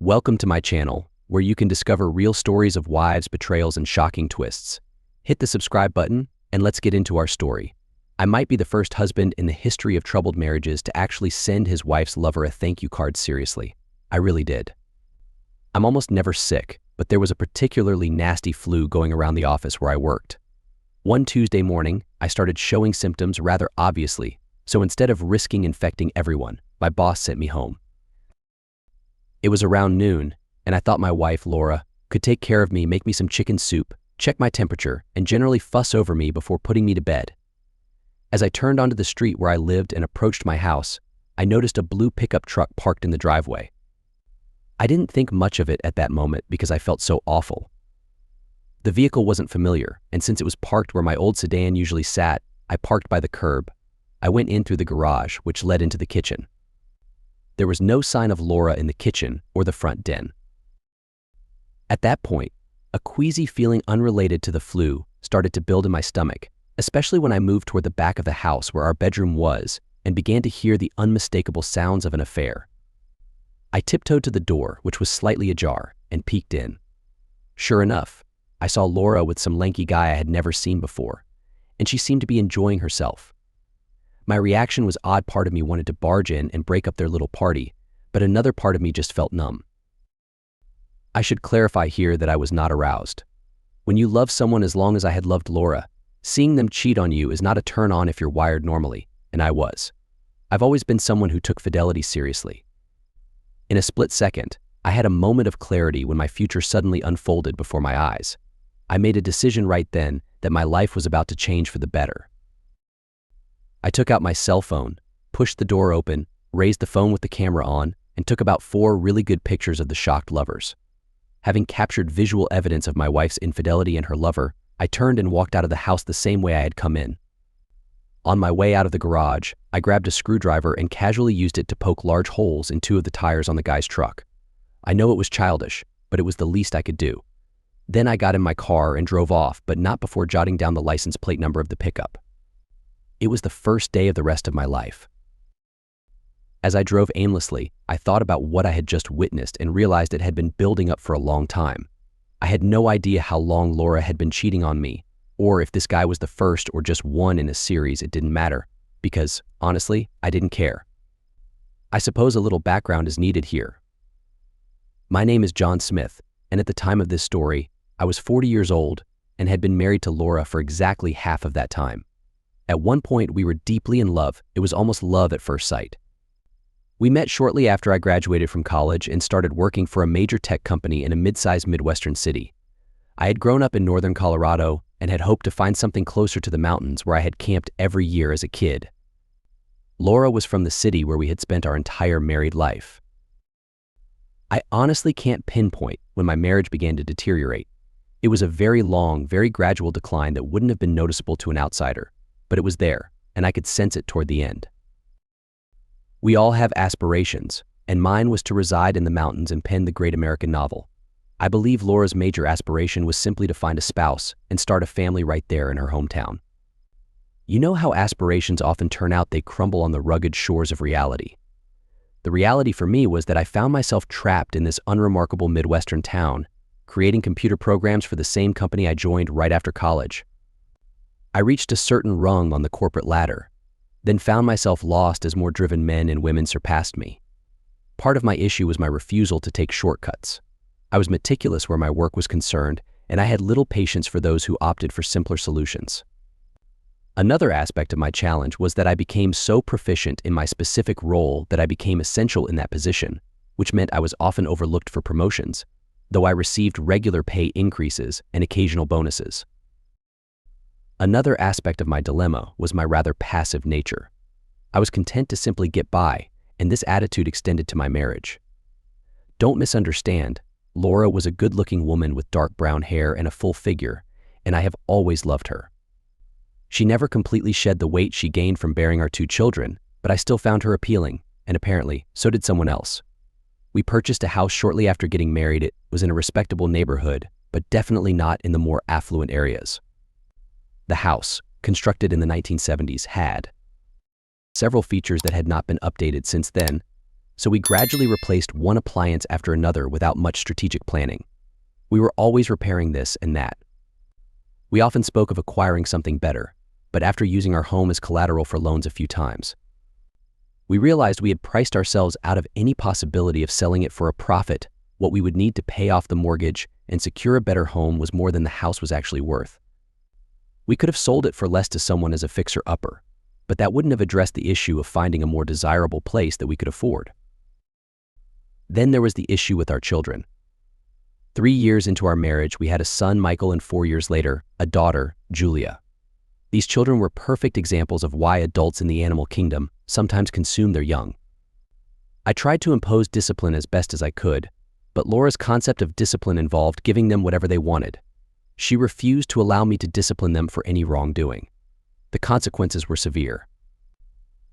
Welcome to my channel, where you can discover real stories of wives, betrayals, and shocking twists. Hit the subscribe button, and let's get into our story. I might be the first husband in the history of troubled marriages to actually send his wife's lover a thank you card seriously. I really did. I'm almost never sick, but there was a particularly nasty flu going around the office where I worked. One Tuesday morning, I started showing symptoms rather obviously, so instead of risking infecting everyone, my boss sent me home. It was around noon, and I thought my wife, Laura, could take care of me, make me some chicken soup, check my temperature, and generally fuss over me before putting me to bed. As I turned onto the street where I lived and approached my house, I noticed a blue pickup truck parked in the driveway. I didn't think much of it at that moment because I felt so awful. The vehicle wasn't familiar, and since it was parked where my old sedan usually sat, I parked by the curb. I went in through the garage, which led into the kitchen. There was no sign of Laura in the kitchen or the front den. At that point, a queasy feeling unrelated to the flu started to build in my stomach, especially when I moved toward the back of the house where our bedroom was and began to hear the unmistakable sounds of an affair. I tiptoed to the door, which was slightly ajar, and peeked in. Sure enough, I saw Laura with some lanky guy I had never seen before, and she seemed to be enjoying herself. My reaction was odd. Part of me wanted to barge in and break up their little party, but another part of me just felt numb. I should clarify here that I was not aroused. When you love someone as long as I had loved Laura, seeing them cheat on you is not a turn-on if you're wired normally, and I was. I've always been someone who took fidelity seriously. In a split second, I had a moment of clarity when my future suddenly unfolded before my eyes. I made a decision right then that my life was about to change for the better. I took out my cell phone, pushed the door open, raised the phone with the camera on, and took about 4 really good pictures of the shocked lovers. Having captured visual evidence of my wife's infidelity and her lover, I turned and walked out of the house the same way I had come in. On my way out of the garage, I grabbed a screwdriver and casually used it to poke large holes in 2 of the tires on the guy's truck. I know it was childish, but it was the least I could do. Then I got in my car and drove off, but not before jotting down the license plate number of the pickup. It was the first day of the rest of my life. As I drove aimlessly, I thought about what I had just witnessed and realized it had been building up for a long time. I had no idea how long Laura had been cheating on me, or if this guy was the first or just one in a series. It didn't matter, because, honestly, I didn't care. I suppose a little background is needed here. My name is John Smith, and at the time of this story, I was 40 years old and had been married to Laura for exactly half of that time. At one point, we were deeply in love. It was almost love at first sight. We met shortly after I graduated from college and started working for a major tech company in a mid-sized Midwestern city. I had grown up in northern Colorado and had hoped to find something closer to the mountains where I had camped every year as a kid. Laura was from the city where we had spent our entire married life. I honestly can't pinpoint when my marriage began to deteriorate. It was a very long, very gradual decline that wouldn't have been noticeable to an outsider, but it was there, and I could sense it toward the end. We all have aspirations, and mine was to reside in the mountains and pen the great American novel. I believe Laura's major aspiration was simply to find a spouse and start a family right there in her hometown. You know how aspirations often turn out, they crumble on the rugged shores of reality. The reality for me was that I found myself trapped in this unremarkable Midwestern town, creating computer programs for the same company I joined right after college. I reached a certain rung on the corporate ladder, then found myself lost as more driven men and women surpassed me. Part of my issue was my refusal to take shortcuts. I was meticulous where my work was concerned, and I had little patience for those who opted for simpler solutions. Another aspect of my challenge was that I became so proficient in my specific role that I became essential in that position, which meant I was often overlooked for promotions, though I received regular pay increases and occasional bonuses. Another aspect of my dilemma was my rather passive nature. I was content to simply get by, and this attitude extended to my marriage. Don't misunderstand, Laura was a good-looking woman with dark brown hair and a full figure, and I have always loved her. She never completely shed the weight she gained from bearing our 2 children, but I still found her appealing, and apparently, so did someone else. We purchased a house shortly after getting married. It was in a respectable neighborhood, but definitely not in the more affluent areas. The house, constructed in the 1970s, had several features that had not been updated since then, so we gradually replaced one appliance after another without much strategic planning. We were always repairing this and that. We often spoke of acquiring something better, but after using our home as collateral for loans a few times, we realized we had priced ourselves out of any possibility of selling it for a profit. What we would need to pay off the mortgage and secure a better home was more than the house was actually worth. We could have sold it for less to someone as a fixer-upper, but that wouldn't have addressed the issue of finding a more desirable place that we could afford. Then there was the issue with our children. 3 years into our marriage, we had a son, Michael, and 4 years later, a daughter, Julia. These children were perfect examples of why adults in the animal kingdom sometimes consume their young. I tried to impose discipline as best as I could, but Laura's concept of discipline involved giving them whatever they wanted. She refused to allow me to discipline them for any wrongdoing. The consequences were severe.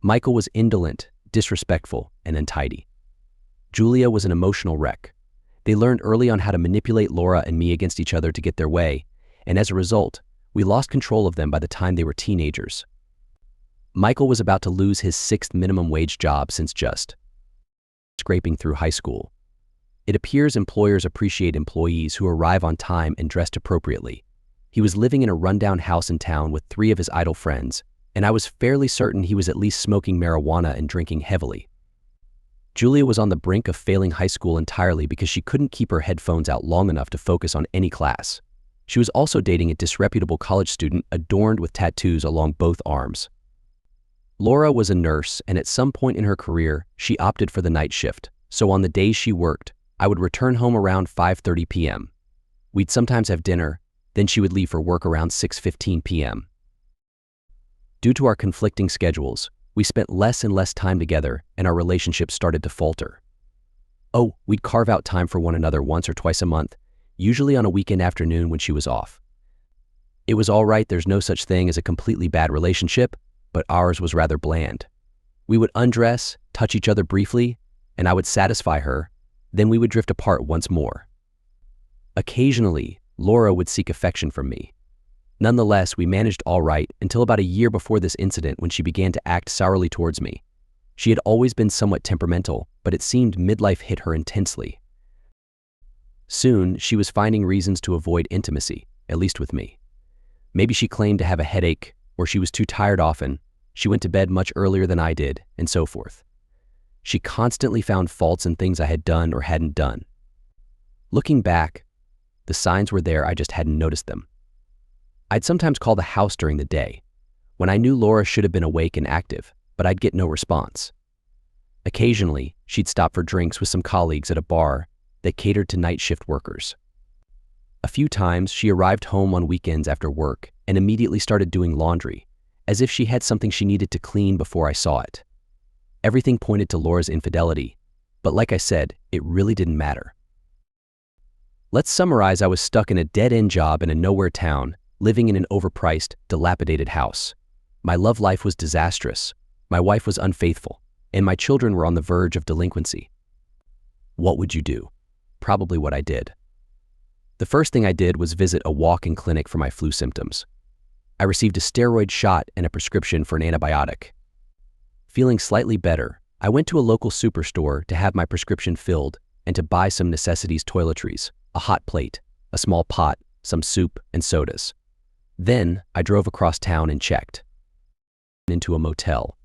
Michael was indolent, disrespectful, and untidy. Julia was an emotional wreck. They learned early on how to manipulate Laura and me against each other to get their way, and as a result, we lost control of them by the time they were teenagers. Michael was about to lose his 6th minimum wage job since just scraping through high school. It appears employers appreciate employees who arrive on time and dressed appropriately. He was living in a rundown house in town with 3 of his idle friends, and I was fairly certain he was at least smoking marijuana and drinking heavily. Julia was on the brink of failing high school entirely because she couldn't keep her headphones out long enough to focus on any class. She was also dating a disreputable college student adorned with tattoos along both arms. Laura was a nurse, and at some point in her career, she opted for the night shift, so on the days she worked, I would return home around 5:30 p.m. We'd sometimes have dinner, then she would leave for work around 6:15 p.m. Due to our conflicting schedules, we spent less and less time together, and our relationship started to falter. Oh, we'd carve out time for one another once or twice a month, usually on a weekend afternoon when she was off. It was all right, there's no such thing as a completely bad relationship, but ours was rather bland. We would undress, touch each other briefly, and I would satisfy her, then we would drift apart once more. Occasionally, Laura would seek affection from me. Nonetheless, we managed all right until about a year before this incident when she began to act sourly towards me. She had always been somewhat temperamental, but it seemed midlife hit her intensely. Soon, she was finding reasons to avoid intimacy, at least with me. Maybe she claimed to have a headache, or she was too tired often, she went to bed much earlier than I did, and so forth. She constantly found faults in things I had done or hadn't done. Looking back, the signs were there, I just hadn't noticed them. I'd sometimes call the house during the day, when I knew Laura should have been awake and active, but I'd get no response. Occasionally, she'd stop for drinks with some colleagues at a bar that catered to night shift workers. A few times, she arrived home on weekends after work and immediately started doing laundry, as if she had something she needed to clean before I saw it. Everything pointed to Laura's infidelity, but like I said, it really didn't matter. Let's summarize, I was stuck in a dead-end job in a nowhere town, living in an overpriced, dilapidated house. My love life was disastrous, my wife was unfaithful, and my children were on the verge of delinquency. What would you do? Probably what I did. The first thing I did was visit a walk-in clinic for my flu symptoms. I received a steroid shot and a prescription for an antibiotic. Feeling slightly better, I went to a local superstore to have my prescription filled and to buy some necessities: toiletries, a hot plate, a small pot, some soup, and sodas. Then, I drove across town and checked into a motel.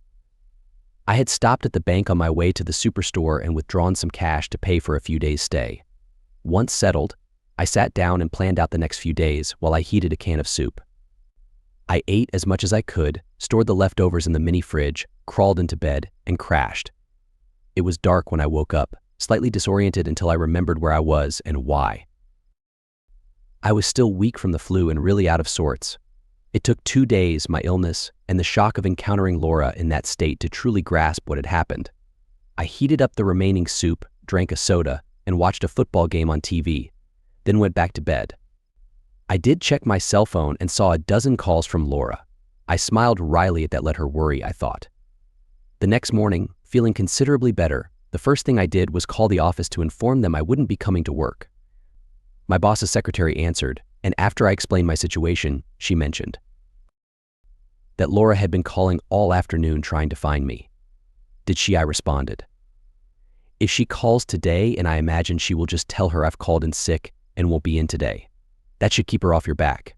I had stopped at the bank on my way to the superstore and withdrawn some cash to pay for a few days' stay. Once settled, I sat down and planned out the next few days while I heated a can of soup. I ate as much as I could, stored the leftovers in the mini fridge, crawled into bed, and crashed. It was dark when I woke up, slightly disoriented until I remembered where I was and why. I was still weak from the flu and really out of sorts. It took 2 days, my illness, and the shock of encountering Laura in that state to truly grasp what had happened. I heated up the remaining soup, drank a soda, and watched a football game on TV, then went back to bed. I did check my cell phone and saw a dozen calls from Laura. I smiled wryly at that, let her worry, I thought. The next morning, feeling considerably better, the first thing I did was call the office to inform them I wouldn't be coming to work. My boss's secretary answered, and after I explained my situation, she mentioned that Laura had been calling all afternoon trying to find me. Did she? I responded. If she calls today and I imagine she will just tell her I've called in sick and won't be in today. That should keep her off your back.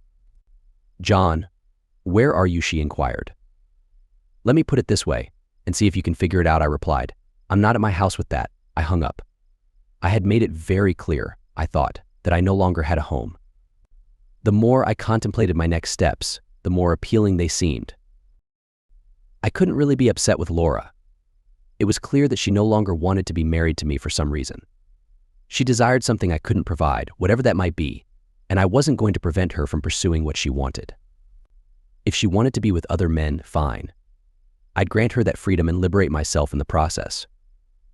John, where are you? She inquired. Let me put it this way and see if you can figure it out, I replied. I'm not at my house with that. I hung up. I had made it very clear, I thought, that I no longer had a home. The more I contemplated my next steps, the more appealing they seemed. I couldn't really be upset with Laura. It was clear that she no longer wanted to be married to me for some reason. She desired something I couldn't provide, whatever that might be, and I wasn't going to prevent her from pursuing what she wanted. If she wanted to be with other men, fine. I'd grant her that freedom and liberate myself in the process.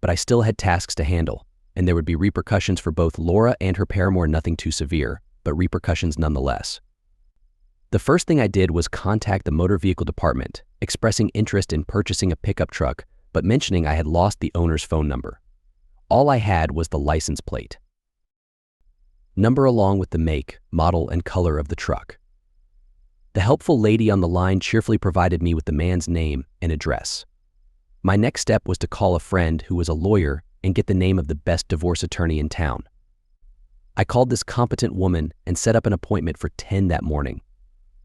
But I still had tasks to handle, and there would be repercussions for both Laura and her paramour, nothing too severe, but repercussions nonetheless. The first thing I did was contact the motor vehicle department, expressing interest in purchasing a pickup truck, but mentioning I had lost the owner's phone number. All I had was the license plate number along with the make, model, and color of the truck. The helpful lady on the line cheerfully provided me with the man's name and address. My next step was to call a friend who was a lawyer and get the name of the best divorce attorney in town. I called this competent woman and set up an appointment for 10 that morning.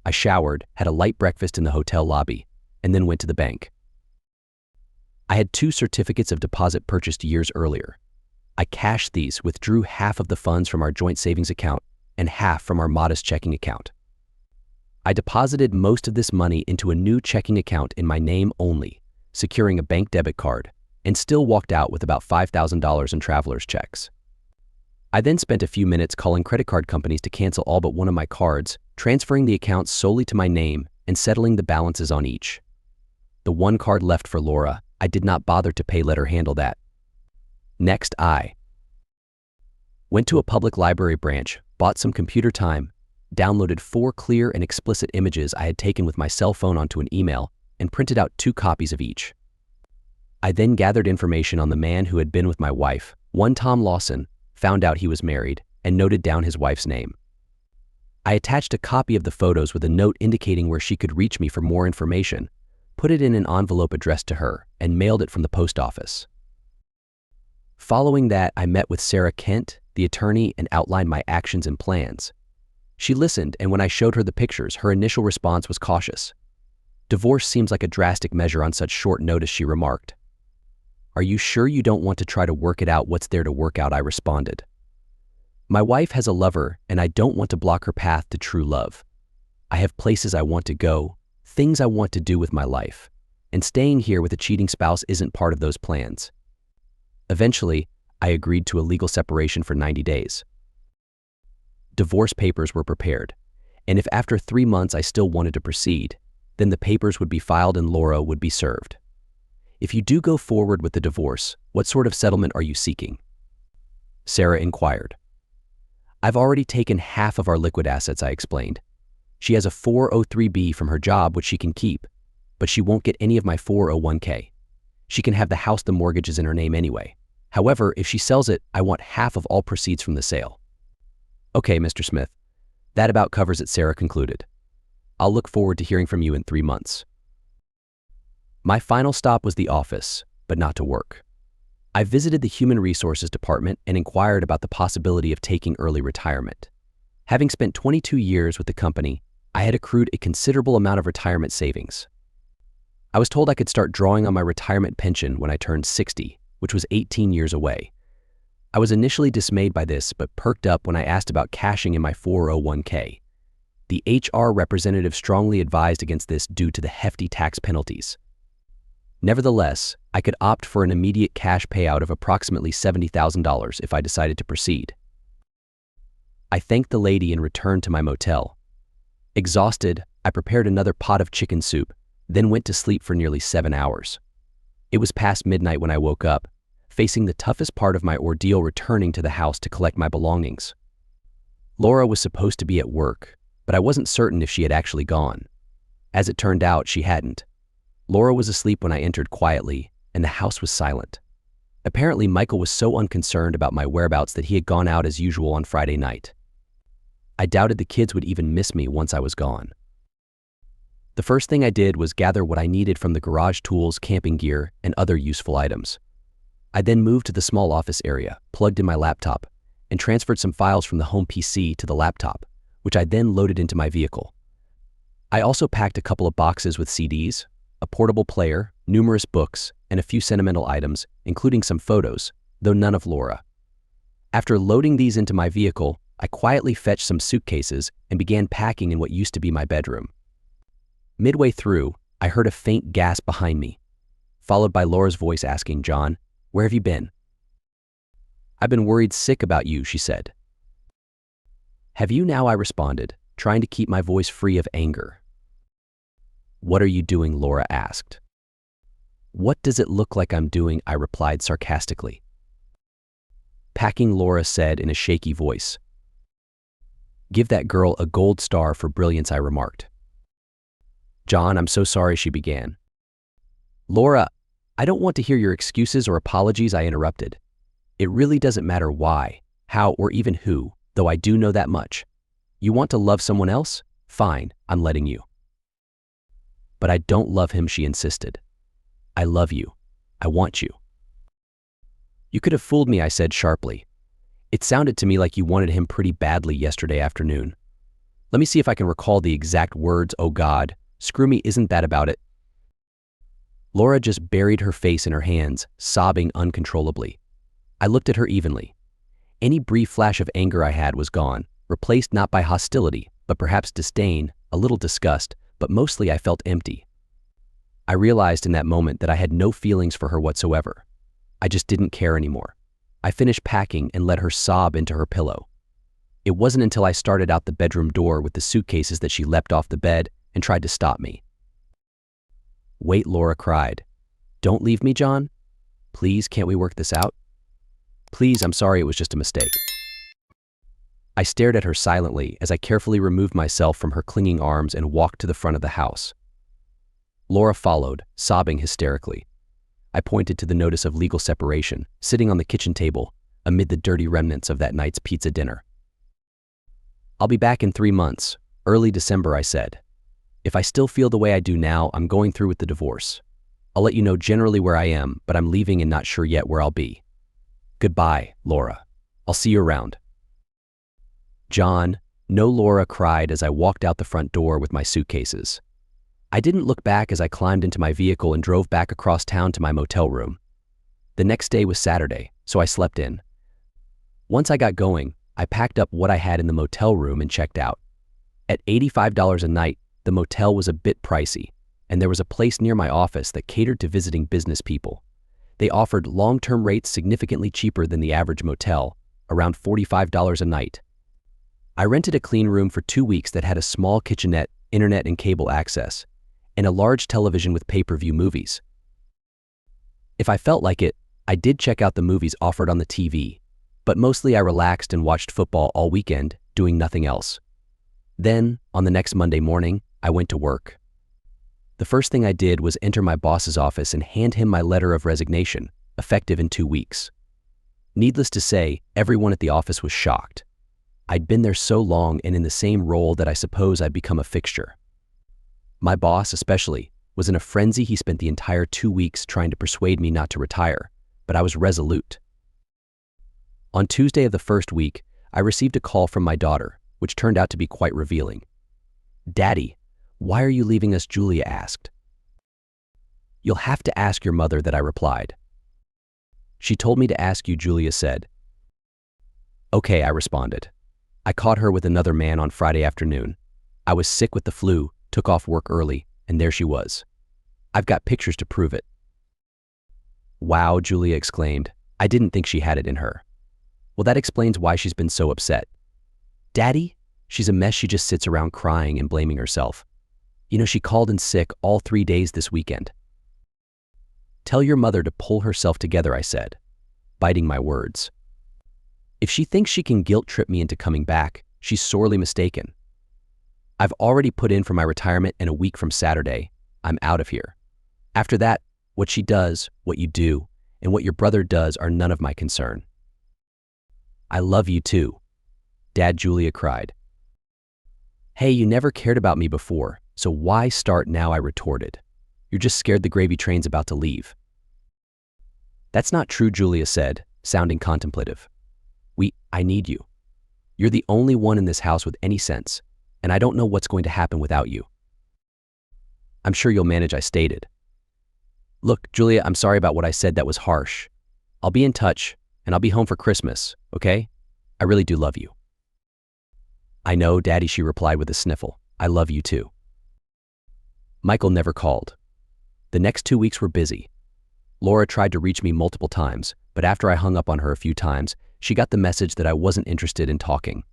I showered, had a light breakfast in the hotel lobby, and then went to the bank. I had 2 certificates of deposit purchased years earlier. I cashed these, withdrew half of the funds from our joint savings account and half from our modest checking account. I deposited most of this money into a new checking account in my name only, securing a bank debit card, and still walked out with about $5,000 in traveler's checks. I then spent a few minutes calling credit card companies to cancel all but one of my cards, transferring the accounts solely to my name and settling the balances on each. The one card left for Laura, I did not bother to pay, let her handle that. Next, I went to a public library branch, bought some computer time, downloaded 4 clear and explicit images I had taken with my cell phone onto an email, and printed out 2 copies of each. I then gathered information on the man who had been with my wife, one Tom Lawson, found out he was married, and noted down his wife's name. I attached a copy of the photos with a note indicating where she could reach me for more information, put it in an envelope addressed to her, and mailed it from the post office. Following that, I met with Sarah Kent, the attorney, and outlined my actions and plans. She listened, and when I showed her the pictures, her initial response was cautious. Divorce seems like a drastic measure on such short notice, she remarked. Are you sure you don't want to try to work it out? What's there to work out? I responded. My wife has a lover, and I don't want to block her path to true love. I have places I want to go, things I want to do with my life, and staying here with a cheating spouse isn't part of those plans. Eventually, I agreed to a legal separation for 90 days. Divorce papers were prepared, and if after 3 months I still wanted to proceed, then the papers would be filed and Laura would be served. If you do go forward with the divorce, what sort of settlement are you seeking? Sarah inquired. I've already taken half of our liquid assets, I explained. She has a 403B from her job, which she can keep, but she won't get any of my 401k. She can have the house, the mortgage is in her name anyway. However, if she sells it, I want half of all proceeds from the sale. Okay, Mr. Smith. That about covers it, Sarah concluded. I'll look forward to hearing from you in 3 months. My final stop was the office, but not to work. I visited the Human Resources Department and inquired about the possibility of taking early retirement. Having spent 22 years with the company, I had accrued a considerable amount of retirement savings. I was told I could start drawing on my retirement pension when I turned 60, which was 18 years away. I was initially dismayed by this, but perked up when I asked about cashing in my 401k. The HR representative strongly advised against this due to the hefty tax penalties. Nevertheless, I could opt for an immediate cash payout of approximately $70,000 if I decided to proceed. I thanked the lady and returned to my motel. Exhausted, I prepared another pot of chicken soup, then went to sleep for nearly 7 hours. It was past midnight when I woke up, facing the toughest part of my ordeal, returning to the house to collect my belongings. Laura was supposed to be at work, but I wasn't certain if she had actually gone. As it turned out, she hadn't. Laura was asleep when I entered quietly, and the house was silent. Apparently, Michael was so unconcerned about my whereabouts that he had gone out as usual on Friday night. I doubted the kids would even miss me once I was gone. The first thing I did was gather what I needed from the garage tools, camping gear, and other useful items. I then moved to the small office area, plugged in my laptop, and transferred some files from the home PC to the laptop, which I then loaded into my vehicle. I also packed a couple of boxes with CDs, a portable player, numerous books, and a few sentimental items, including some photos, though none of Laura. After loading these into my vehicle, I quietly fetched some suitcases and began packing in what used to be my bedroom. Midway through, I heard a faint gasp behind me, followed by Laura's voice asking, "John, where have you been?" "I've been worried sick about you," she said. "Have you now?" I responded, trying to keep my voice free of anger. "What are you doing?" Laura asked. "What does it look like I'm doing?" I replied sarcastically. "Packing," Laura said in a shaky voice. "Give that girl a gold star for brilliance," I remarked. "John, I'm so sorry," she began. "Laura, I don't want to hear your excuses or apologies," I interrupted. "It really doesn't matter why, how, or even who, though I do know that much. You want to love someone else? Fine, I'm letting you." "But I don't love him," she insisted. "I love you. I want you." "You could have fooled me," I said sharply. "It sounded to me like you wanted him pretty badly yesterday afternoon. Let me see if I can recall the exact words. Oh God, screw me, isn't that about it?" Laura just buried her face in her hands, sobbing uncontrollably. I looked at her evenly. Any brief flash of anger I had was gone, replaced not by hostility, but perhaps disdain, a little disgust, but mostly I felt empty. I realized in that moment that I had no feelings for her whatsoever. I just didn't care anymore. I finished packing and let her sob into her pillow. It wasn't until I started out the bedroom door with the suitcases that she leapt off the bed and tried to stop me. "Wait," Laura cried. "Don't leave me, John. Please, can't we work this out? Please, I'm sorry, it was just a mistake." I stared at her silently as I carefully removed myself from her clinging arms and walked to the front of the house. Laura followed, sobbing hysterically. I pointed to the notice of legal separation, sitting on the kitchen table, amid the dirty remnants of that night's pizza dinner. "I'll be back in 3 months, early December," I said. "If I still feel the way I do now, I'm going through with the divorce. I'll let you know generally where I am, but I'm leaving and not sure yet where I'll be. Goodbye, Laura. I'll see you around." "John, no," Laura cried as I walked out the front door with my suitcases. I didn't look back as I climbed into my vehicle and drove back across town to my motel room. The next day was Saturday, so I slept in. Once I got going, I packed up what I had in the motel room and checked out. At $85 a night, the motel was a bit pricey, and there was a place near my office that catered to visiting business people. They offered long-term rates significantly cheaper than the average motel, around $45 a night. I rented a clean room for 2 weeks that had a small kitchenette, internet and cable access, and a large television with pay-per-view movies. If I felt like it, I did check out the movies offered on the TV, but mostly I relaxed and watched football all weekend, doing nothing else. Then, on the next Monday morning, I went to work. The first thing I did was enter my boss's office and hand him my letter of resignation, effective in 2 weeks. Needless to say, everyone at the office was shocked. I'd been there so long and in the same role that I suppose I'd become a fixture. My boss, especially, was in a frenzy. He spent the entire 2 weeks trying to persuade me not to retire, but I was resolute. On Tuesday of the first week, I received a call from my daughter, which turned out to be quite revealing. "Daddy, why are you leaving us?" Julia asked. "You'll have to ask your mother that," I replied. "She told me to ask you," Julia said. "Okay," I responded. I caught her with another man on Friday afternoon. I was sick with the flu, took off work early, and there she was. I've got pictures to prove it." "Wow," Julia exclaimed. "I didn't think she had it in her." "Well, that explains why she's been so upset." "Daddy, she's a mess. She just sits around crying and blaming herself. You know, she called in sick all 3 days this weekend." "Tell your mother to pull herself together," I said, biting my words. "If she thinks she can guilt-trip me into coming back, she's sorely mistaken. I've already put in for my retirement, and a week from Saturday, I'm out of here. After that, what she does, what you do, and what your brother does are none of my concern." "I love you too, Dad," Julia cried. "Hey, you never cared about me before, so why start now?" I retorted. "You're just scared the gravy train's about to leave." That's not true, Julia said, sounding contemplative. I need you. You're the only one in this house with any sense, and I don't know what's going to happen without you. I'm sure you'll manage, I stated. Look, Julia, I'm sorry about what I said that was harsh. I'll be in touch, and I'll be home for Christmas, okay? I really do love you. I know, Daddy, she replied with a sniffle. I love you too. Michael never called. The next 2 weeks were busy. Laura tried to reach me multiple times, but after I hung up on her a few times, she got the message that I wasn't interested in talking.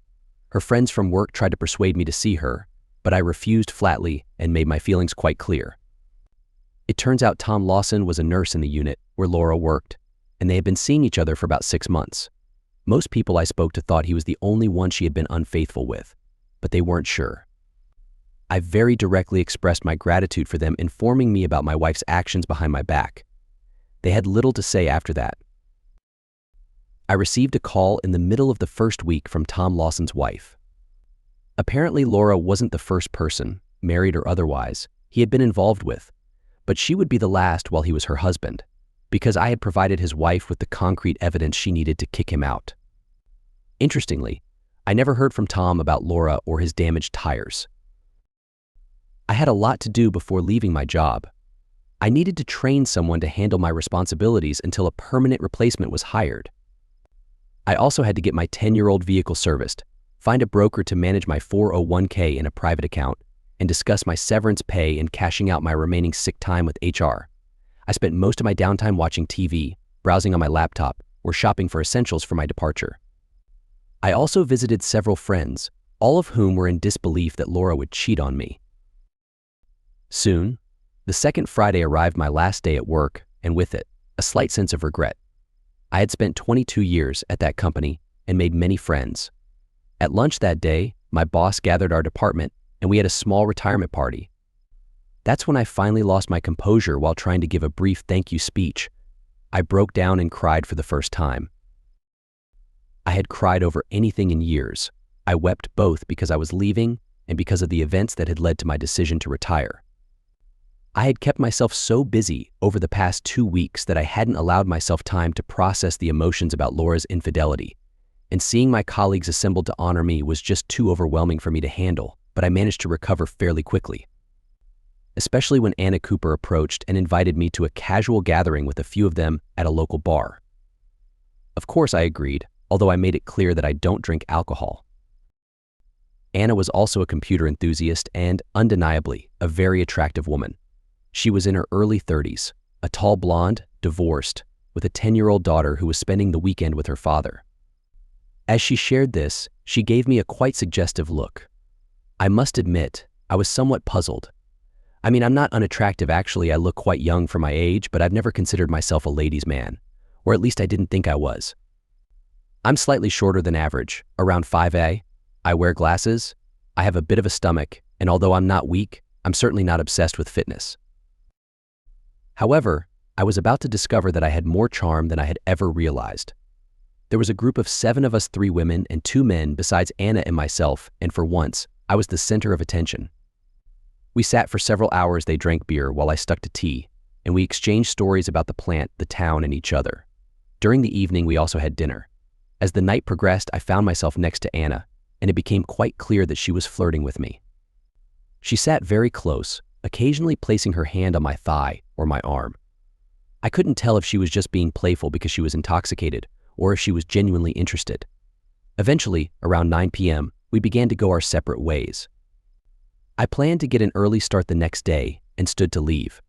Her friends from work tried to persuade me to see her, but I refused flatly and made my feelings quite clear. It turns out Tom Lawson was a nurse in the unit where Laura worked, and they had been seeing each other for about 6 months. Most people I spoke to thought he was the only one she had been unfaithful with, but they weren't sure. I very directly expressed my gratitude for them informing me about my wife's actions behind my back. They had little to say after that. I received a call in the middle of the first week from Tom Lawson's wife. Apparently, Laura wasn't the first person, married or otherwise, he had been involved with, but she would be the last while he was her husband, because I had provided his wife with the concrete evidence she needed to kick him out. Interestingly, I never heard from Tom about Laura or his damaged tires. I had a lot to do before leaving my job. I needed to train someone to handle my responsibilities until a permanent replacement was hired. I also had to get my 10-year-old vehicle serviced, find a broker to manage my 401k in a private account, and discuss my severance pay and cashing out my remaining sick time with HR. I spent most of my downtime watching TV, browsing on my laptop, or shopping for essentials for my departure. I also visited several friends, all of whom were in disbelief that Laura would cheat on me. Soon, the second Friday arrived, my last day at work, and with it, a slight sense of regret. I had spent 22 years at that company and made many friends. At lunch that day, my boss gathered our department and we had a small retirement party. That's when I finally lost my composure while trying to give a brief thank you speech. I broke down and cried for the first time. I had cried over anything in years. I wept both because I was leaving and because of the events that had led to my decision to retire. I had kept myself so busy over the past 2 weeks that I hadn't allowed myself time to process the emotions about Laura's infidelity, and seeing my colleagues assembled to honor me was just too overwhelming for me to handle, but I managed to recover fairly quickly. Especially when Anna Cooper approached and invited me to a casual gathering with a few of them at a local bar. Of course I agreed, although I made it clear that I don't drink alcohol. Anna was also a computer enthusiast and, undeniably, a very attractive woman. She was in her early 30s, a tall blonde, divorced, with a 10-year-old daughter who was spending the weekend with her father. As she shared this, she gave me a quite suggestive look. I must admit, I was somewhat puzzled. I mean, I'm not unattractive actually, I look quite young for my age, but I've never considered myself a ladies' man, or at least I didn't think I was. I'm slightly shorter than average, around 5'A". I wear glasses, I have a bit of a stomach, and although I'm not weak, I'm certainly not obsessed with fitness. However, I was about to discover that I had more charm than I had ever realized. There was a group of 7 of us, 3 women and 2 men besides Anna and myself, and for once, I was the center of attention. We sat for several hours, they drank beer while I stuck to tea, and we exchanged stories about the plant, the town, and each other. During the evening, we also had dinner. As the night progressed, I found myself next to Anna, and it became quite clear that she was flirting with me. She sat very close, occasionally placing her hand on my thigh or my arm. I couldn't tell if she was just being playful because she was intoxicated or if she was genuinely interested. Eventually, around 9 p.m., we began to go our separate ways. I planned to get an early start the next day and stood to leave,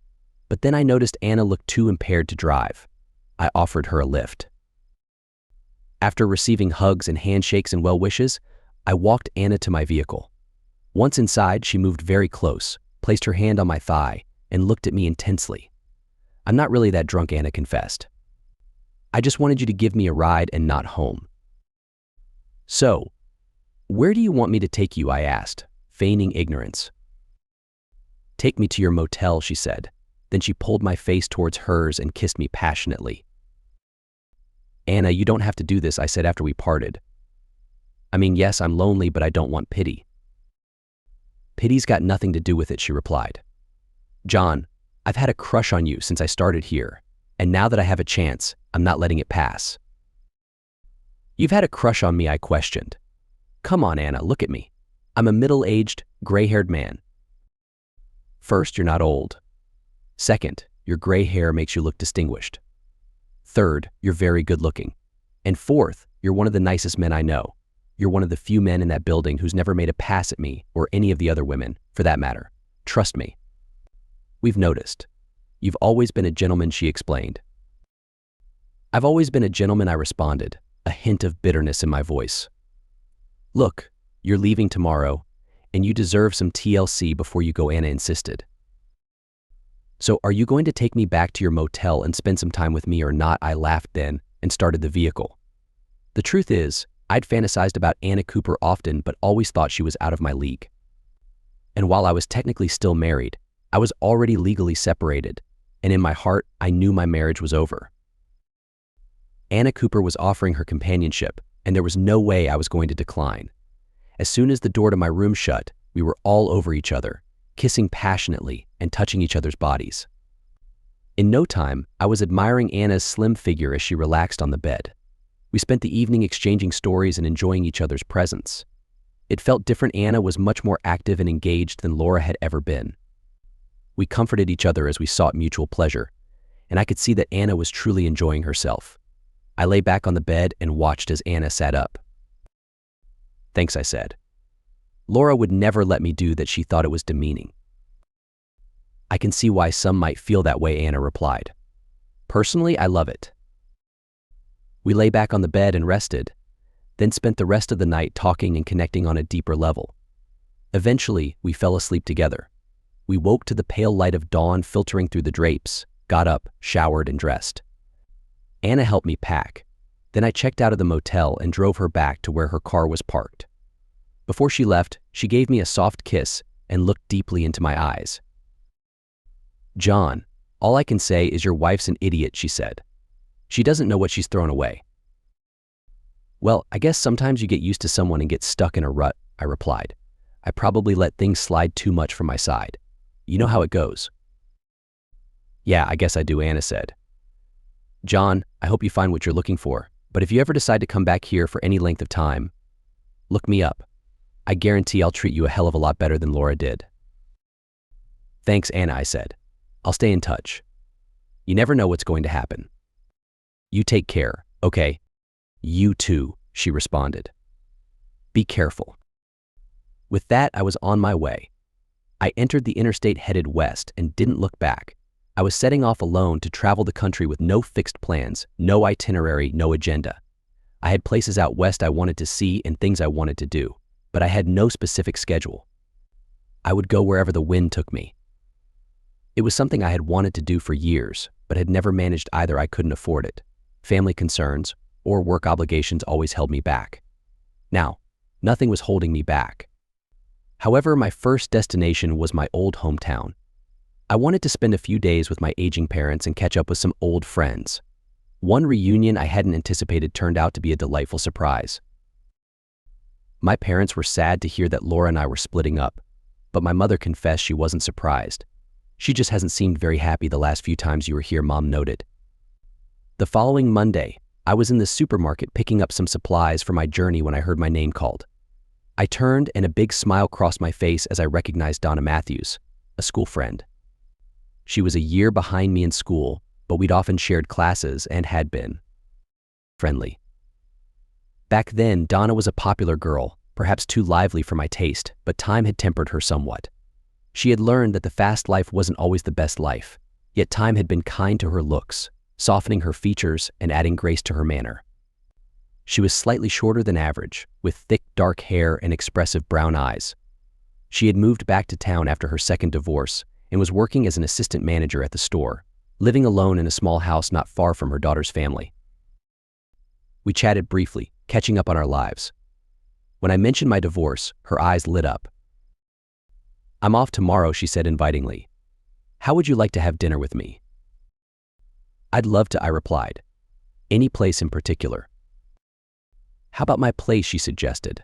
but then I noticed Anna looked too impaired to drive. I offered her a lift. After receiving hugs and handshakes and well wishes, I walked Anna to my vehicle. Once inside, she moved very close, placed her hand on my thigh, and looked at me intensely. I'm not really that drunk, Anna confessed. I just wanted you to give me a ride and not home. So, where do you want me to take you? I asked, feigning ignorance. Take me to your motel, she said. Then she pulled my face towards hers and kissed me passionately. Anna, you don't have to do this, I said after we parted. I mean, yes, I'm lonely, but I don't want pity. Pity's got nothing to do with it, she replied. John, I've had a crush on you since I started here, and now that I have a chance, I'm not letting it pass. You've had a crush on me, I questioned. Come on, Anna, look at me. I'm a middle-aged, gray-haired man. First, you're not old. Second, your gray hair makes you look distinguished. Third, you're very good-looking. And fourth, you're one of the nicest men I know. You're one of the few men in that building who's never made a pass at me or any of the other women, for that matter. Trust me. We've noticed. You've always been a gentleman, she explained. I've always been a gentleman, I responded, a hint of bitterness in my voice. Look, you're leaving tomorrow, and you deserve some TLC before you go, Anna insisted. So are you going to take me back to your motel and spend some time with me or not? I laughed then and started the vehicle. The truth is, I'd fantasized about Anna Cooper often but always thought she was out of my league. And while I was technically still married, I was already legally separated, and in my heart, I knew my marriage was over. Anna Cooper was offering her companionship, and there was no way I was going to decline. As soon as the door to my room shut, we were all over each other, kissing passionately and touching each other's bodies. In no time, I was admiring Anna's slim figure as she relaxed on the bed. We spent the evening exchanging stories and enjoying each other's presence. It felt different. Anna was much more active and engaged than Laura had ever been. We comforted each other as we sought mutual pleasure, and I could see that Anna was truly enjoying herself. I lay back on the bed and watched as Anna sat up. Thanks, I said. Laura would never let me do that. She thought it was demeaning. I can see why some might feel that way, Anna replied. Personally, I love it. We lay back on the bed and rested, then spent the rest of the night talking and connecting on a deeper level. Eventually, we fell asleep together. We woke to the pale light of dawn filtering through the drapes, got up, showered, and dressed. Anna helped me pack. Then I checked out of the motel and drove her back to where her car was parked. Before she left, she gave me a soft kiss and looked deeply into my eyes. John, all I can say is your wife's an idiot, she said. She doesn't know what she's thrown away. Well, I guess sometimes you get used to someone and get stuck in a rut, I replied. I probably let things slide too much from my side. You know how it goes. Yeah, I guess I do, Anna said. John, I hope you find what you're looking for, but if you ever decide to come back here for any length of time, look me up. I guarantee I'll treat you a hell of a lot better than Laura did. Thanks, Anna, I said. I'll stay in touch. You never know what's going to happen. You take care, okay? You too, she responded. Be careful. With that, I was on my way. I entered the interstate headed west and didn't look back. I was setting off alone to travel the country with no fixed plans, no itinerary, no agenda. I had places out west I wanted to see and things I wanted to do, but I had no specific schedule. I would go wherever the wind took me. It was something I had wanted to do for years, but had never managed. Either I couldn't afford it, family concerns, or work obligations always held me back. Now, nothing was holding me back. However, my first destination was my old hometown. I wanted to spend a few days with my aging parents and catch up with some old friends. One reunion I hadn't anticipated turned out to be a delightful surprise. My parents were sad to hear that Laura and I were splitting up, but my mother confessed she wasn't surprised. She just hasn't seemed very happy the last few times you were here, Mom noted. The following Monday, I was in the supermarket picking up some supplies for my journey when I heard my name called. I turned and a big smile crossed my face as I recognized Donna Matthews, a school friend. She was a year behind me in school, but we'd often shared classes and had been friendly. Back then, Donna was a popular girl, perhaps too lively for my taste, but time had tempered her somewhat. She had learned that the fast life wasn't always the best life, yet time had been kind to her looks, softening her features and adding grace to her manner. She was slightly shorter than average, with thick, dark hair and expressive brown eyes. She had moved back to town after her second divorce and was working as an assistant manager at the store, living alone in a small house not far from her daughter's family. We chatted briefly, catching up on our lives. When I mentioned my divorce, her eyes lit up. I'm off tomorrow, she said invitingly. How would you like to have dinner with me? I'd love to, I replied. Any place in particular? How about my place, she suggested.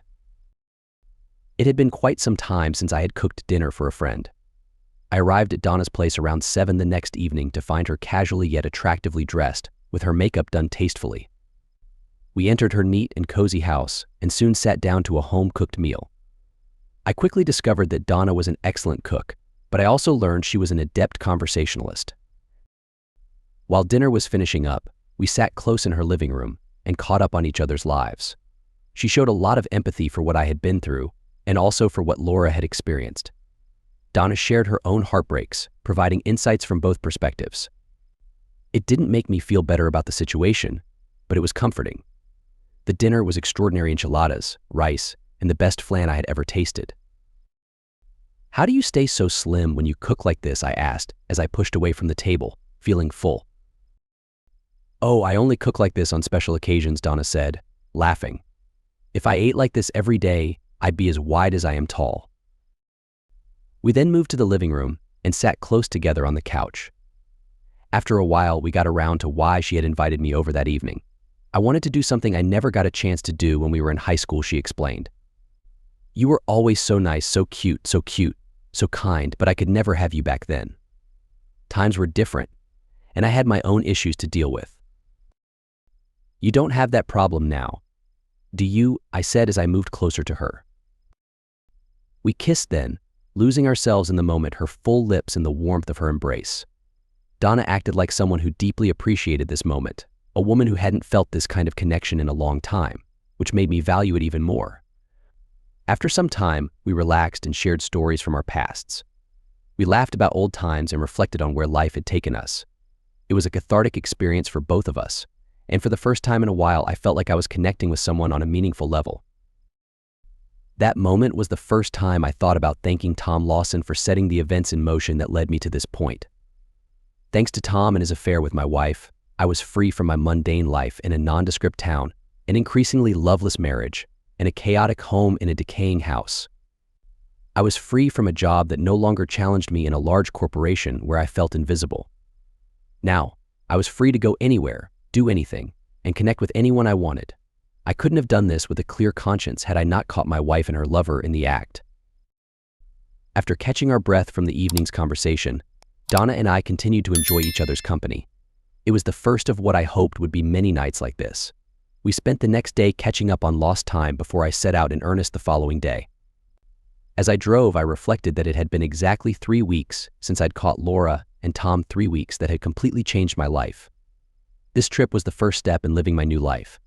It had been quite some time since I had cooked dinner for a friend. I arrived at Donna's place around 7 the next evening to find her casually yet attractively dressed, with her makeup done tastefully. We entered her neat and cozy house and soon sat down to a home-cooked meal. I quickly discovered that Donna was an excellent cook, but I also learned she was an adept conversationalist. While dinner was finishing up, we sat close in her living room and caught up on each other's lives. She showed a lot of empathy for what I had been through and also for what Laura had experienced. Donna shared her own heartbreaks, providing insights from both perspectives. It didn't make me feel better about the situation, but it was comforting. The dinner was extraordinary enchiladas, rice, and the best flan I had ever tasted. "How do you stay so slim when you cook like this?" I asked as I pushed away from the table, feeling full. "Oh, I only cook like this on special occasions," Donna said, laughing. "If I ate like this every day, I'd be as wide as I am tall." We then moved to the living room and sat close together on the couch. After a while, we got around to why she had invited me over that evening. "I wanted to do something I never got a chance to do when we were in high school," she explained. "You were always so nice, so cute, so kind, but I could never have you back then. Times were different, and I had my own issues to deal with. You don't have that problem now, do you?" I said as I moved closer to her. We kissed then, losing ourselves in the moment, her full lips in the warmth of her embrace. Donna acted like someone who deeply appreciated this moment, a woman who hadn't felt this kind of connection in a long time, which made me value it even more. After some time, we relaxed and shared stories from our pasts. We laughed about old times and reflected on where life had taken us. It was a cathartic experience for both of us, and for the first time in a while, I felt like I was connecting with someone on a meaningful level. That moment was the first time I thought about thanking Tom Lawson for setting the events in motion that led me to this point. Thanks to Tom and his affair with my wife, I was free from my mundane life in a nondescript town, an increasingly loveless marriage, and a chaotic home in a decaying house. I was free from a job that no longer challenged me in a large corporation where I felt invisible. Now, I was free to go anywhere, do anything, and connect with anyone I wanted. I couldn't have done this with a clear conscience had I not caught my wife and her lover in the act. After catching our breath from the evening's conversation, Donna and I continued to enjoy each other's company. It was the first of what I hoped would be many nights like this. We spent the next day catching up on lost time before I set out in earnest the following day. As I drove, I reflected that it had been exactly 3 weeks since I'd caught Laura, and Tom 3 weeks that had completely changed my life. This trip was the first step in living my new life.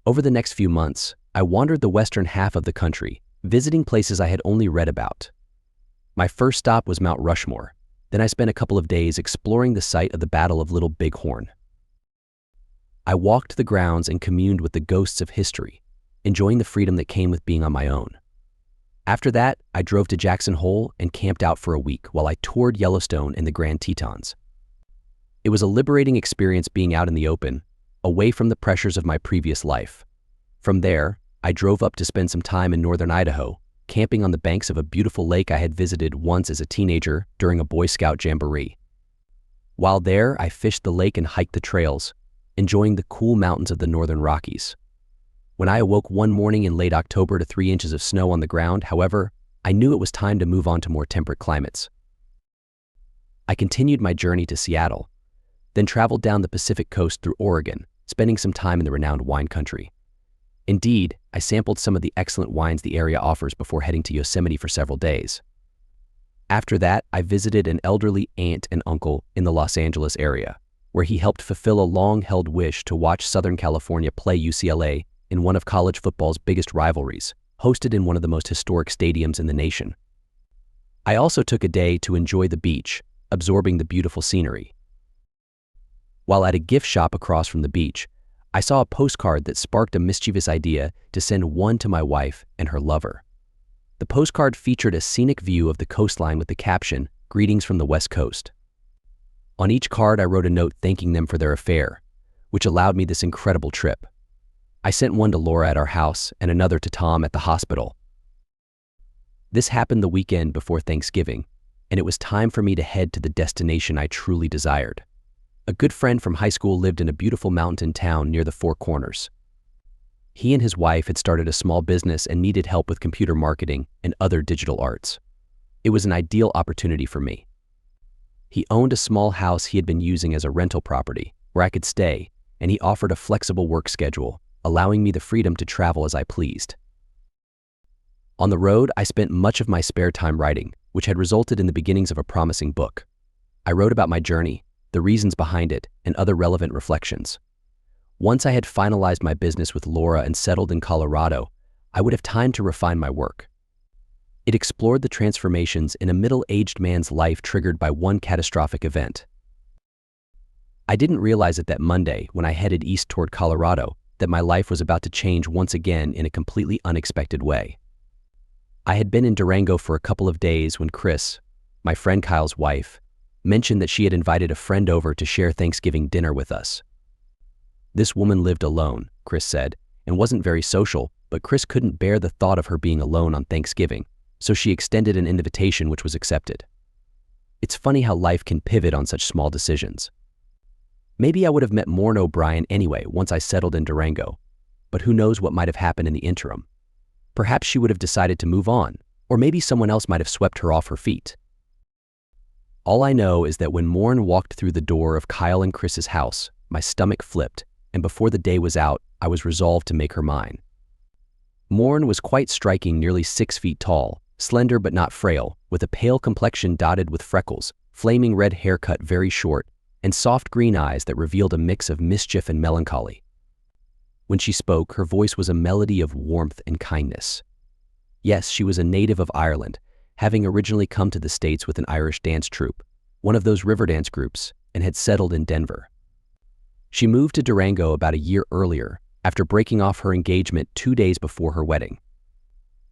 Over the next few months, I wandered the western half of the country, visiting places I had only read about. My first stop was Mount Rushmore. Then I spent a couple of days exploring the site of the Battle of Little Bighorn. I walked the grounds and communed with the ghosts of history, enjoying the freedom that came with being on my own. After that, I drove to Jackson Hole and camped out for a week while I toured Yellowstone and the Grand Tetons. It was a liberating experience being out in the open, away from the pressures of my previous life. From there, I drove up to spend some time in northern Idaho, camping on the banks of a beautiful lake I had visited once as a teenager during a Boy Scout jamboree. While there, I fished the lake and hiked the trails, enjoying the cool mountains of the northern Rockies. When I awoke one morning in late October to 3 inches of snow on the ground, however, I knew it was time to move on to more temperate climates. I continued my journey to Seattle, then traveled down the Pacific coast through Oregon, spending some time in the renowned wine country. Indeed, I sampled some of the excellent wines the area offers before heading to Yosemite for several days. After that, I visited an elderly aunt and uncle in the Los Angeles area, where he helped fulfill a long-held wish to watch Southern California play UCLA in one of college football's biggest rivalries, hosted in one of the most historic stadiums in the nation. I also took a day to enjoy the beach, absorbing the beautiful scenery. While at a gift shop across from the beach, I saw a postcard that sparked a mischievous idea to send one to my wife and her lover. The postcard featured a scenic view of the coastline with the caption, "Greetings from the West Coast." On each card, I wrote a note thanking them for their affair, which allowed me this incredible trip. I sent one to Laura at our house and another to Tom at the hospital. This happened the weekend before Thanksgiving, and it was time for me to head to the destination I truly desired. A good friend from high school lived in a beautiful mountain town near the Four Corners. He and his wife had started a small business and needed help with computer marketing and other digital arts. It was an ideal opportunity for me. He owned a small house he had been using as a rental property, where I could stay, and he offered a flexible work schedule, allowing me the freedom to travel as I pleased. On the road, I spent much of my spare time writing, which had resulted in the beginnings of a promising book. I wrote about my journey, the reasons behind it, and other relevant reflections. Once I had finalized my business with Laura and settled in Colorado, I would have time to refine my work. It explored the transformations in a middle-aged man's life triggered by one catastrophic event. I didn't realize it that Monday, when I headed east toward Colorado, that my life was about to change once again in a completely unexpected way. I had been in Durango for a couple of days when Chris, my friend Kyle's wife, mentioned that she had invited a friend over to share Thanksgiving dinner with us. This woman lived alone, Chris said, and wasn't very social, but Chris couldn't bear the thought of her being alone on Thanksgiving, so she extended an invitation which was accepted. It's funny how life can pivot on such small decisions. Maybe I would have met Morn O'Brien anyway once I settled in Durango, but who knows what might have happened in the interim. Perhaps she would have decided to move on, or maybe someone else might have swept her off her feet. All I know is that when Morn walked through the door of Kyle and Chris's house, my stomach flipped, and before the day was out, I was resolved to make her mine. Morn was quite striking, nearly 6 feet tall, slender but not frail, with a pale complexion dotted with freckles, flaming red hair cut very short, and soft green eyes that revealed a mix of mischief and melancholy. When she spoke, her voice was a melody of warmth and kindness. Yes, she was a native of Ireland, having originally come to the States with an Irish dance troupe, one of those river dance groups, and had settled in Denver. She moved to Durango about a year earlier, after breaking off her engagement 2 days before her wedding.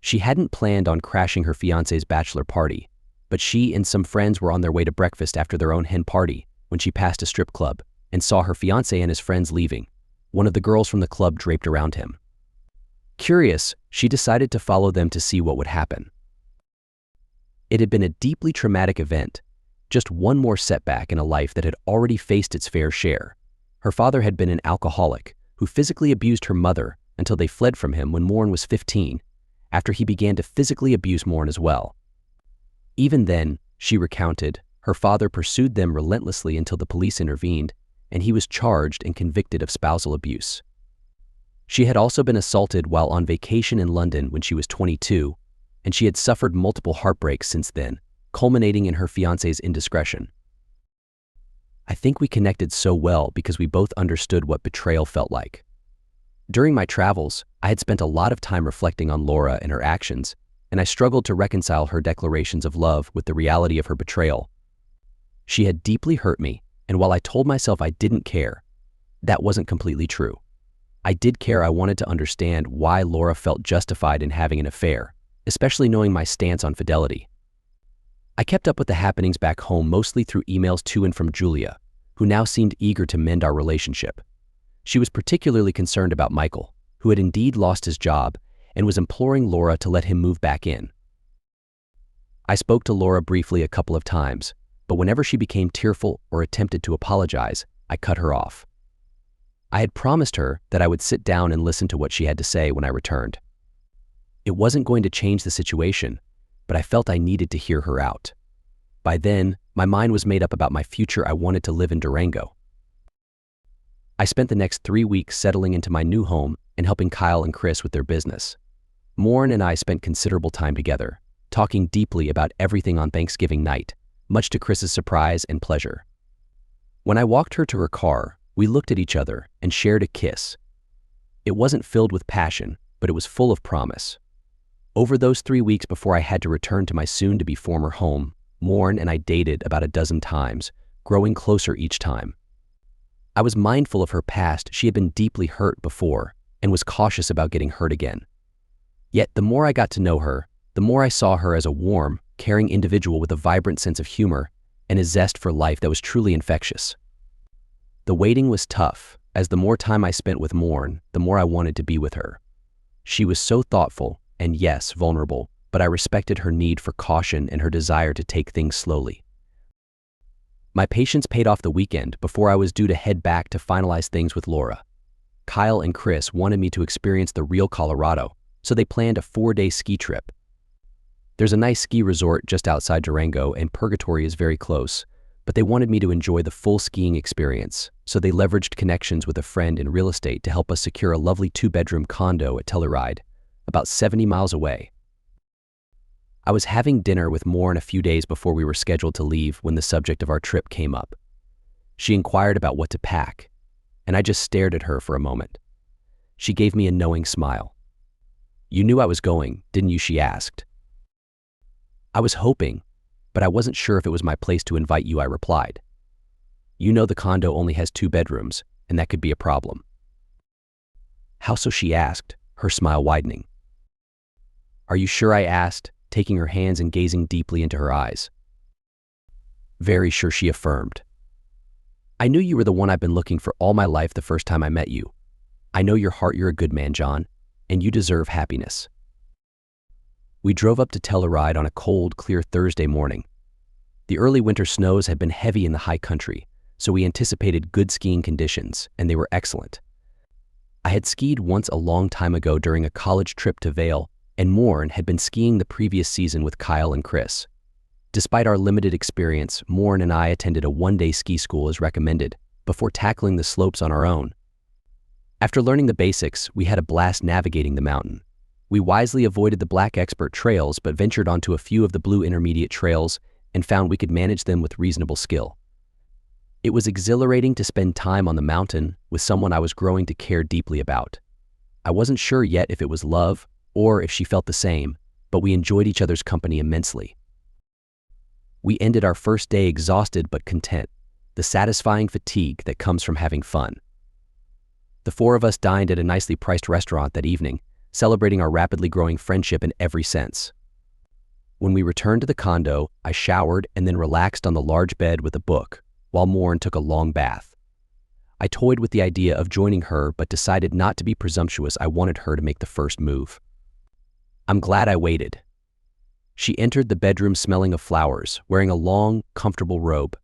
She hadn't planned on crashing her fiancé's bachelor party, but she and some friends were on their way to breakfast after their own hen party when she passed a strip club and saw her fiancé and his friends leaving, one of the girls from the club draped around him. Curious, she decided to follow them to see what would happen. It had been a deeply traumatic event, just one more setback in a life that had already faced its fair share. Her father had been an alcoholic who physically abused her mother until they fled from him when Morn was 15, after he began to physically abuse Morn as well. Even then, she recounted, her father pursued them relentlessly until the police intervened, and he was charged and convicted of spousal abuse. She had also been assaulted while on vacation in London when she was 22, and she had suffered multiple heartbreaks since then, culminating in her fiancé's indiscretion. I think we connected so well because we both understood what betrayal felt like. During my travels, I had spent a lot of time reflecting on Laura and her actions, and I struggled to reconcile her declarations of love with the reality of her betrayal. She had deeply hurt me, and while I told myself I didn't care, that wasn't completely true. I did care. I wanted to understand why Laura felt justified in having an affair, especially knowing my stance on fidelity. I kept up with the happenings back home mostly through emails to and from Julia, who now seemed eager to mend our relationship. She was particularly concerned about Michael, who had indeed lost his job and was imploring Laura to let him move back in. I spoke to Laura briefly a couple of times, but whenever she became tearful or attempted to apologize, I cut her off. I had promised her that I would sit down and listen to what she had to say when I returned. It wasn't going to change the situation, but I felt I needed to hear her out. By then, my mind was made up about my future. I wanted to live in Durango. I spent the next 3 weeks settling into my new home and helping Kyle and Chris with their business. Morn and I spent considerable time together, talking deeply about everything on Thanksgiving night, much to Chris's surprise and pleasure. When I walked her to her car, we looked at each other and shared a kiss. It wasn't filled with passion, but it was full of promise. Over those 3 weeks before I had to return to my soon-to-be former home, Morn and I dated about a dozen times, growing closer each time. I was mindful of her past. She had been deeply hurt before and was cautious about getting hurt again. Yet the more I got to know her, the more I saw her as a warm, caring individual with a vibrant sense of humor and a zest for life that was truly infectious. The waiting was tough, as the more time I spent with Morn, the more I wanted to be with her. She was so thoughtful and, yes, vulnerable, but I respected her need for caution and her desire to take things slowly. My patience paid off the weekend before I was due to head back to finalize things with Laura. Kyle and Chris wanted me to experience the real Colorado, so they planned a 4-day ski trip. There's a nice ski resort just outside Durango, and Purgatory is very close, but they wanted me to enjoy the full skiing experience, so they leveraged connections with a friend in real estate to help us secure a lovely 2-bedroom condo at Telluride, about 70 miles away. I was having dinner with Morin a few days before we were scheduled to leave when the subject of our trip came up. She inquired about what to pack, and I just stared at her for a moment. She gave me a knowing smile. "You knew I was going, didn't you?" she asked. "I was hoping, but I wasn't sure if it was my place to invite you," I replied. "You know the condo only has 2 bedrooms, and that could be a problem." "How so?" she asked, her smile widening. "Are you sure?" I asked, taking her hands and gazing deeply into her eyes. "Very sure," she affirmed. "I knew you were the one I've been looking for all my life the first time I met you. I know your heart, you're a good man, John, and you deserve happiness." We drove up to Telluride on a cold, clear Thursday morning. The early winter snows had been heavy in the high country, so we anticipated good skiing conditions, and they were excellent. I had skied once a long time ago during a college trip to Vail, and Morin had been skiing the previous season with Kyle and Chris. Despite our limited experience, Morin and I attended a 1-day ski school as recommended, before tackling the slopes on our own. After learning the basics, we had a blast navigating the mountain. We wisely avoided the black expert trails but ventured onto a few of the blue intermediate trails and found we could manage them with reasonable skill. It was exhilarating to spend time on the mountain with someone I was growing to care deeply about. I wasn't sure yet if it was love or if she felt the same, but we enjoyed each other's company immensely. We ended our first day exhausted but content, the satisfying fatigue that comes from having fun. The 4 of us dined at a nicely priced restaurant that evening, celebrating our rapidly growing friendship in every sense. When we returned to the condo, I showered and then relaxed on the large bed with a book, while Morin took a long bath. I toyed with the idea of joining her but decided not to be presumptuous. I wanted her to make the first move. I'm glad I waited. She entered the bedroom smelling of flowers, wearing a long, comfortable robe.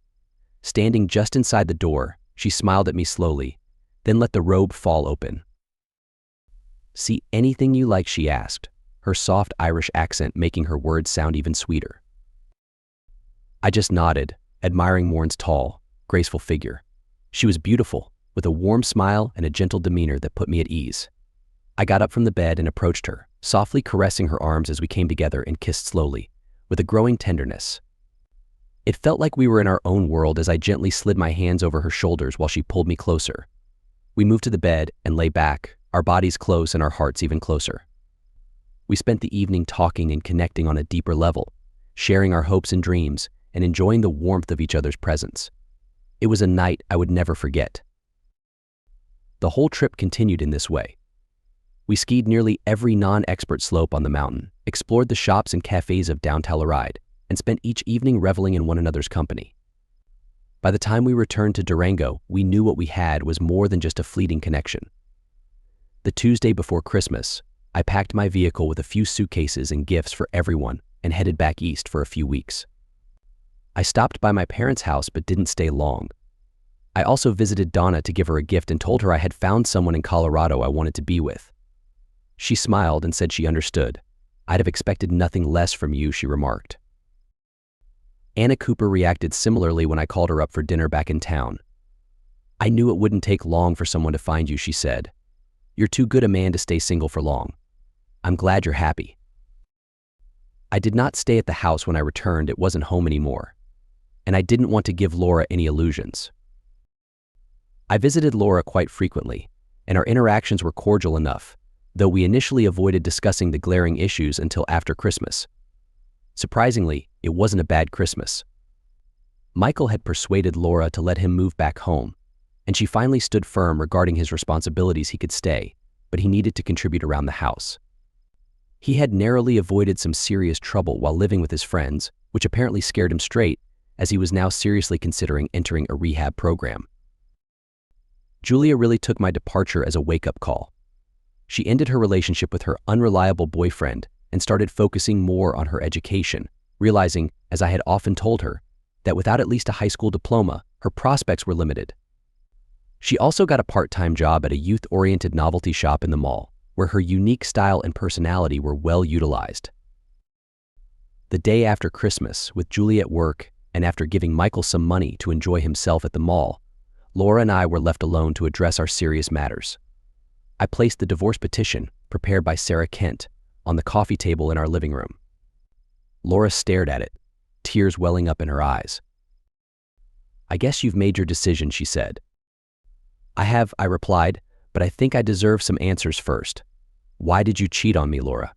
Standing just inside the door, she smiled at me slowly, then let the robe fall open. "See anything you like?" she asked, her soft Irish accent making her words sound even sweeter. I just nodded, admiring Morin's tall, graceful figure. She was beautiful, with a warm smile and a gentle demeanor that put me at ease. I got up from the bed and approached her, softly caressing her arms as we came together and kissed slowly, with a growing tenderness. It felt like we were in our own world as I gently slid my hands over her shoulders while she pulled me closer. We moved to the bed and lay back, our bodies close and our hearts even closer. We spent the evening talking and connecting on a deeper level, sharing our hopes and dreams and enjoying the warmth of each other's presence. It was a night I would never forget. The whole trip continued in this way. We skied nearly every non-expert slope on the mountain, explored the shops and cafes of downtown Telluride, and spent each evening reveling in one another's company. By the time we returned to Durango, we knew what we had was more than just a fleeting connection. The Tuesday before Christmas, I packed my vehicle with a few suitcases and gifts for everyone and headed back east for a few weeks. I stopped by my parents' house but didn't stay long. I also visited Donna to give her a gift and told her I had found someone in Colorado I wanted to be with. She smiled and said she understood. "I'd have expected nothing less from you," she remarked. Anna Cooper reacted similarly when I called her up for dinner back in town. "I knew it wouldn't take long for someone to find you," she said. "You're too good a man to stay single for long. I'm glad you're happy." I did not stay at the house when I returned. It wasn't home anymore. And I didn't want to give Laura any illusions. I visited Laura quite frequently, and our interactions were cordial enough, though we initially avoided discussing the glaring issues until after Christmas. Surprisingly, it wasn't a bad Christmas. Michael had persuaded Laura to let him move back home, and she finally stood firm regarding his responsibilities. He could stay, but he needed to contribute around the house. He had narrowly avoided some serious trouble while living with his friends, which apparently scared him straight, as he was now seriously considering entering a rehab program. Julia really took my departure as a wake-up call. She ended her relationship with her unreliable boyfriend and started focusing more on her education, realizing, as I had often told her, that without at least a high school diploma, her prospects were limited. She also got a part-time job at a youth-oriented novelty shop in the mall, where her unique style and personality were well utilized. The day after Christmas, with Julia at work and after giving Michael some money to enjoy himself at the mall, Laura and I were left alone to address our serious matters. I placed the divorce petition, prepared by Sarah Kent, on the coffee table in our living room. Laura stared at it, tears welling up in her eyes. "I guess you've made your decision," she said. "I have," I replied, "but I think I deserve some answers first. Why did you cheat on me, Laura?"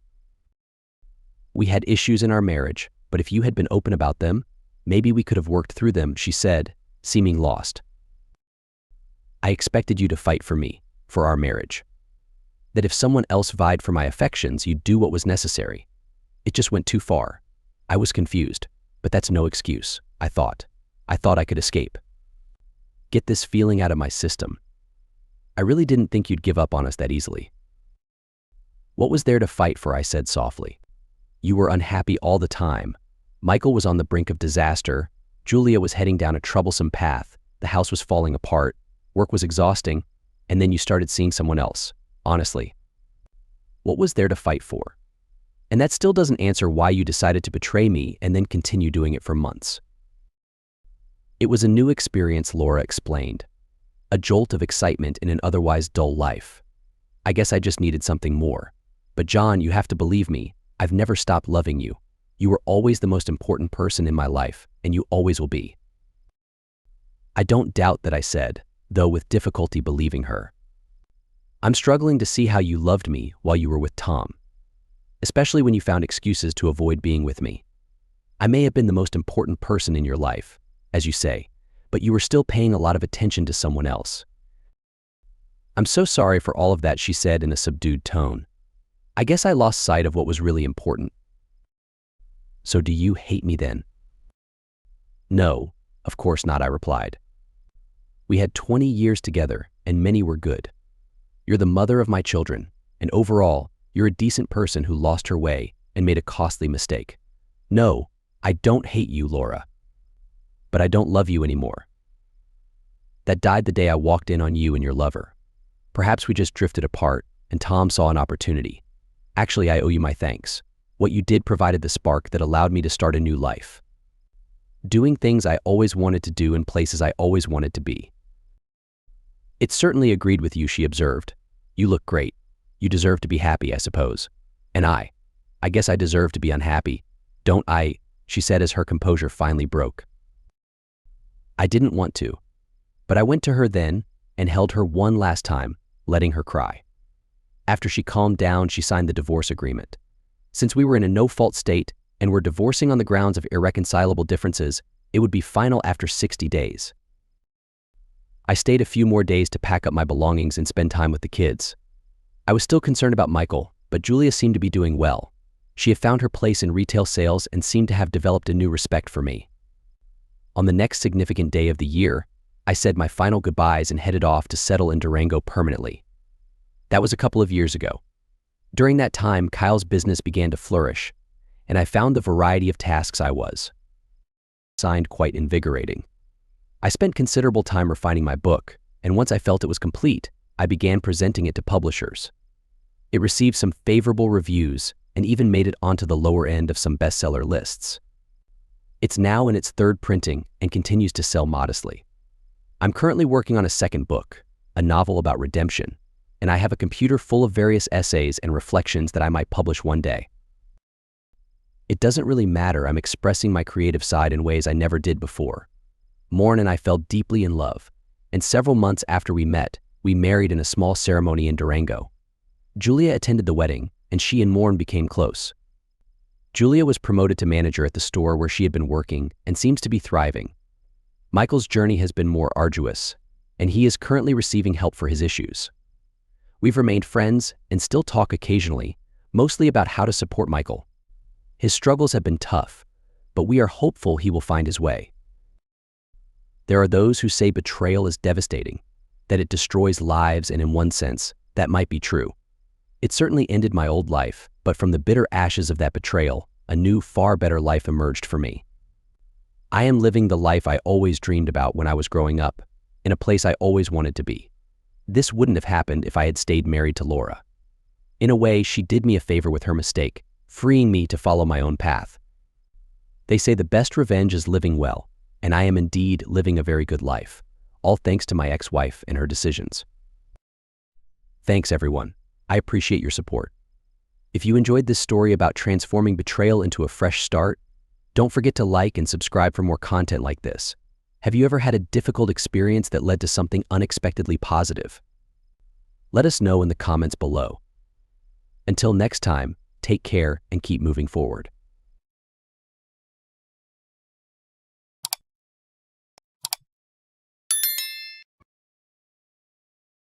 "We had issues in our marriage, but if you had been open about them, maybe we could have worked through them," she said, seeming lost. "I expected you to fight for me, for our marriage. That if someone else vied for my affections, you'd do what was necessary. It just went too far. I was confused, but that's no excuse, I thought. I thought I could escape. Get this feeling out of my system. I really didn't think you'd give up on us that easily." "What was there to fight for?" I said softly. "You were unhappy all the time. Michael was on the brink of disaster. Julia was heading down a troublesome path. The house was falling apart. Work was exhausting. And then you started seeing someone else. Honestly, what was there to fight for? And that still doesn't answer why you decided to betray me and then continue doing it for months." "It was a new experience," Laura explained. "A jolt of excitement in an otherwise dull life. I guess I just needed something more. But John, you have to believe me. I've never stopped loving you. You were always the most important person in my life, and you always will be." "I don't doubt that," I said, though with difficulty believing her. "I'm struggling to see how you loved me while you were with Tom, especially when you found excuses to avoid being with me. I may have been the most important person in your life, as you say, but you were still paying a lot of attention to someone else." "I'm so sorry for all of that," she said in a subdued tone. "I guess I lost sight of what was really important." "So do you hate me then?" "No, of course not," I replied. "We had 20 years together, and many were good. You're the mother of my children, and overall, you're a decent person who lost her way and made a costly mistake. No, I don't hate you, Laura. But I don't love you anymore. That died the day I walked in on you and your lover. Perhaps we just drifted apart, and Tom saw an opportunity. Actually, I owe you my thanks. What you did provided the spark that allowed me to start a new life. Doing things I always wanted to do in places I always wanted to be." "It certainly agreed with you," she observed. "You look great. You deserve to be happy, I suppose. And I guess I deserve to be unhappy, don't I?" she said as her composure finally broke. I didn't want to, but I went to her then and held her one last time, letting her cry. After she calmed down, she signed the divorce agreement. Since we were in a no-fault state and were divorcing on the grounds of irreconcilable differences, it would be final after 60 days. I stayed a few more days to pack up my belongings and spend time with the kids. I was still concerned about Michael, but Julia seemed to be doing well. She had found her place in retail sales and seemed to have developed a new respect for me. On the next significant day of the year, I said my final goodbyes and headed off to settle in Durango permanently. That was a couple of years ago. During that time, Kyle's business began to flourish, and I found the variety of tasks I was assigned quite invigorating. I spent considerable time refining my book, and once I felt it was complete, I began presenting it to publishers. It received some favorable reviews and even made it onto the lower end of some bestseller lists. It's now in its third printing and continues to sell modestly. I'm currently working on a second book, a novel about redemption, and I have a computer full of various essays and reflections that I might publish one day. It doesn't really matter. I'm expressing my creative side in ways I never did before. Morn and I fell deeply in love, and several months after we met, we married in a small ceremony in Durango. Julia attended the wedding, and she and Morn became close. Julia was promoted to manager at the store where she had been working and seems to be thriving. Michael's journey has been more arduous, and he is currently receiving help for his issues. We've remained friends and still talk occasionally, mostly about how to support Michael. His struggles have been tough, but we are hopeful he will find his way. There are those who say betrayal is devastating, that it destroys lives, and in one sense, that might be true. It certainly ended my old life, but from the bitter ashes of that betrayal, a new, far better life emerged for me. I am living the life I always dreamed about when I was growing up, in a place I always wanted to be. This wouldn't have happened if I had stayed married to Laura. In a way, she did me a favor with her mistake, freeing me to follow my own path. They say the best revenge is living well, and I am indeed living a very good life, all thanks to my ex-wife and her decisions. Thanks, everyone. I appreciate your support. If you enjoyed this story about transforming betrayal into a fresh start, don't forget to like and subscribe for more content like this. Have you ever had a difficult experience that led to something unexpectedly positive? Let us know in the comments below. Until next time, take care and keep moving forward.